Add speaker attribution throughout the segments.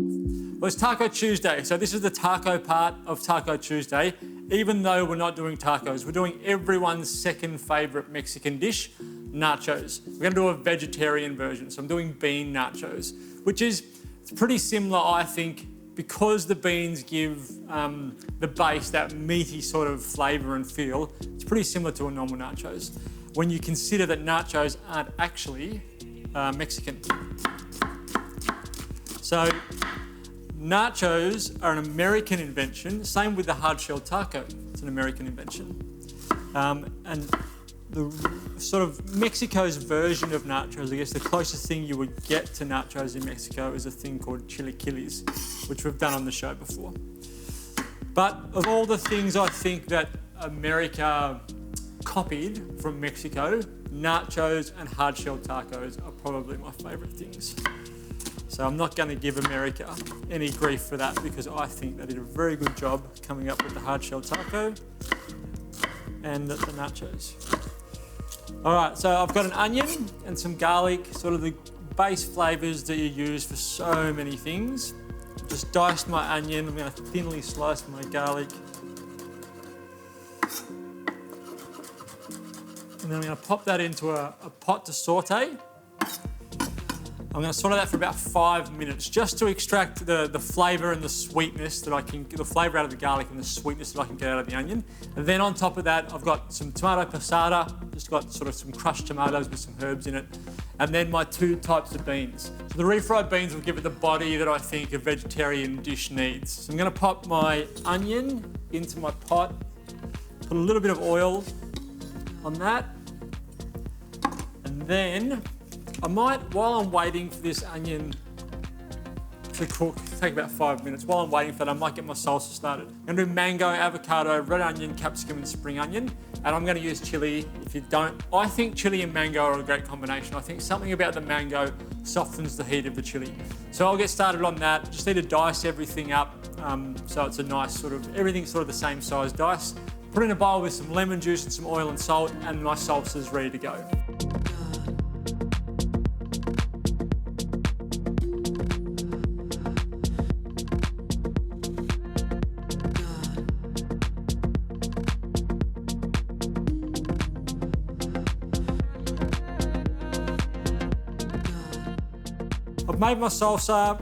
Speaker 1: Well, it's Taco Tuesday, so this is the taco part of Taco Tuesday. Even though we're not doing tacos, we're doing everyone's second favourite Mexican dish, nachos. We're going to do a vegetarian version, so I'm doing bean nachos, which is pretty similar, I think, because the beans give the base that meaty sort of flavour and feel. It's pretty similar to a normal nachos, when you consider that nachos aren't actually Mexican. So, nachos are an American invention, same with the hard-shell taco, it's an American invention. And the sort of Mexico's version of nachos, I guess the closest thing you would get to nachos in Mexico is a thing called chilaquiles, which we've done on the show before. But of all the things I think that America copied from Mexico, nachos and hard-shell tacos are probably my favourite things. So I'm not going to give America any grief for that because I think they did a very good job coming up with the hard-shell taco and the nachos. All right, so I've got an onion and some garlic, sort of the base flavours that you use for so many things. Just diced my onion, I'm going to thinly slice my garlic. And then I'm going to pop that into a pot to saute. I'm going to saute that for about 5 minutes just to extract the flavour and the sweetness that I can get, the flavour out of the garlic and the sweetness that I can get out of the onion. And then on top of that, I've got some tomato passata, just got sort of some crushed tomatoes with some herbs in it. And then my 2 types of beans. So the refried beans will give it the body that I think a vegetarian dish needs. So I'm going to pop my onion into my pot, put a little bit of oil on that, and then I might, while I'm waiting for this onion to cook, take about 5 minutes, while I'm waiting for that, I might get my salsa started. I'm gonna do mango, avocado, red onion, capsicum, and spring onion. And I'm gonna use chili. If you don't, I think chili and mango are a great combination. I think something about the mango softens the heat of the chili. So I'll get started on that. Just need to dice everything up so it's a nice sort of, everything's sort of the same size dice. Put it in a bowl with some lemon juice and some oil and salt, and my salsa's ready to go. I've made my salsa.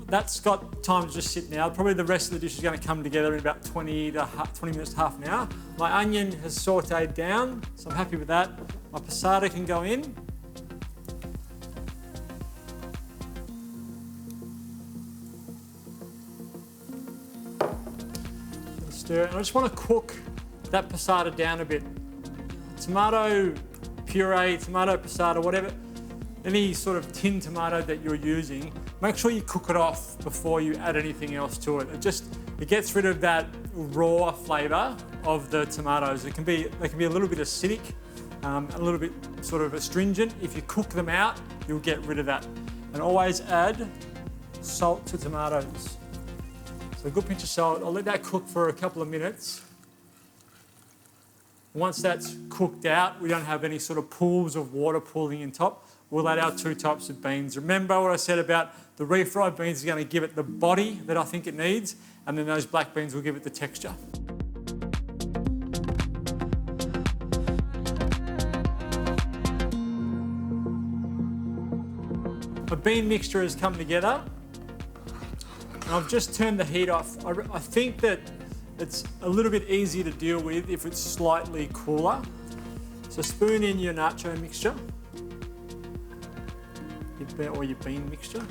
Speaker 1: That's got time to just sit now. Probably the rest of the dish is going to come together in about 20 minutes to half an hour. My onion has sauteed down, so I'm happy with that. My passata can go in. Stir it. And I just want to cook that passata down a bit. Tomato puree, tomato passata, whatever. Any sort of tin tomato that you're using, make sure you cook it off before you add anything else to it. It gets rid of that raw flavour of the tomatoes. They can be a little bit acidic, a little bit sort of astringent. If you cook them out, you'll get rid of that. And always add salt to tomatoes. So a good pinch of salt. I'll let that cook for a couple of minutes. Once that's cooked out, we don't have any sort of pools of water pooling in top. We'll add our 2 types of beans. Remember what I said about the refried beans are going to give it the body that I think it needs, and then those black beans will give it the texture. A bean mixture has come together, and I've just turned the heat off. I think that it's a little bit easier to deal with if it's slightly cooler. So spoon in your nacho mixture. Or your bean mixture.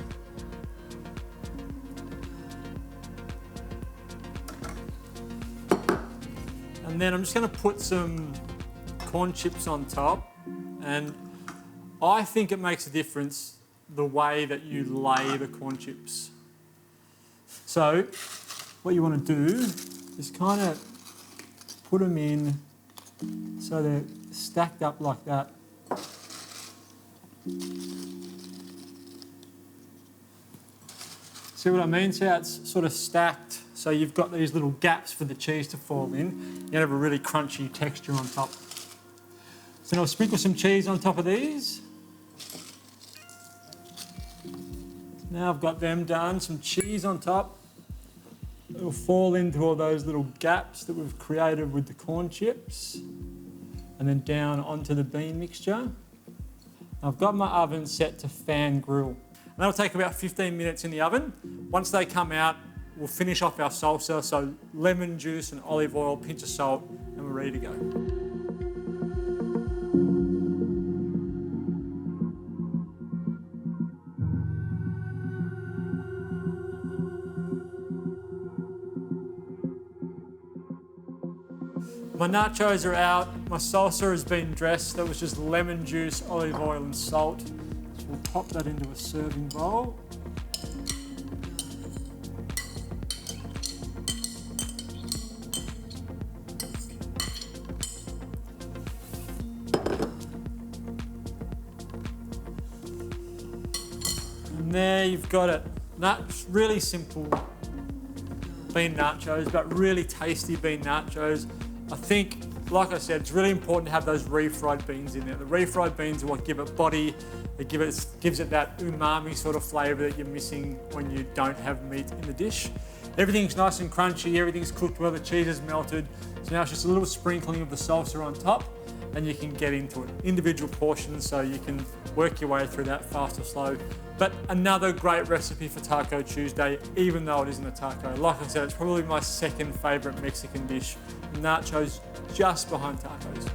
Speaker 1: And then I'm just going to put some corn chips on top, and I think it makes a difference the way that you lay the corn chips. So what you want to do is kind of put them in so they're stacked up like that. See what I mean? See how it's sort of stacked? So you've got these little gaps for the cheese to fall in. You have a really crunchy texture on top. So now I'll sprinkle some cheese on top of these. Now I've got them done, some cheese on top. It'll fall into all those little gaps that we've created with the corn chips. And then down onto the bean mixture. I've got my oven set to fan grill. And that'll take about 15 minutes in the oven. Once they come out, we'll finish off our salsa, so lemon juice and olive oil, pinch of salt, and we're ready to go. My nachos are out, my salsa has been dressed. That was just lemon juice, olive oil and salt. So we'll pop that into a serving bowl. And there you've got it. That's really simple bean nachos, but really tasty bean nachos. I think, like I said, it's really important to have those refried beans in there. The refried beans are what give it body. It gives it that umami sort of flavour that you're missing when you don't have meat in the dish. Everything's nice and crunchy, everything's cooked well, the cheese is melted. So now it's just a little sprinkling of the salsa on top and you can get into it. Individual portions, so you can work your way through that fast or slow. But another great recipe for Taco Tuesday, even though it isn't a taco. Like I said, it's probably my second favourite Mexican dish. Nachos just behind tacos.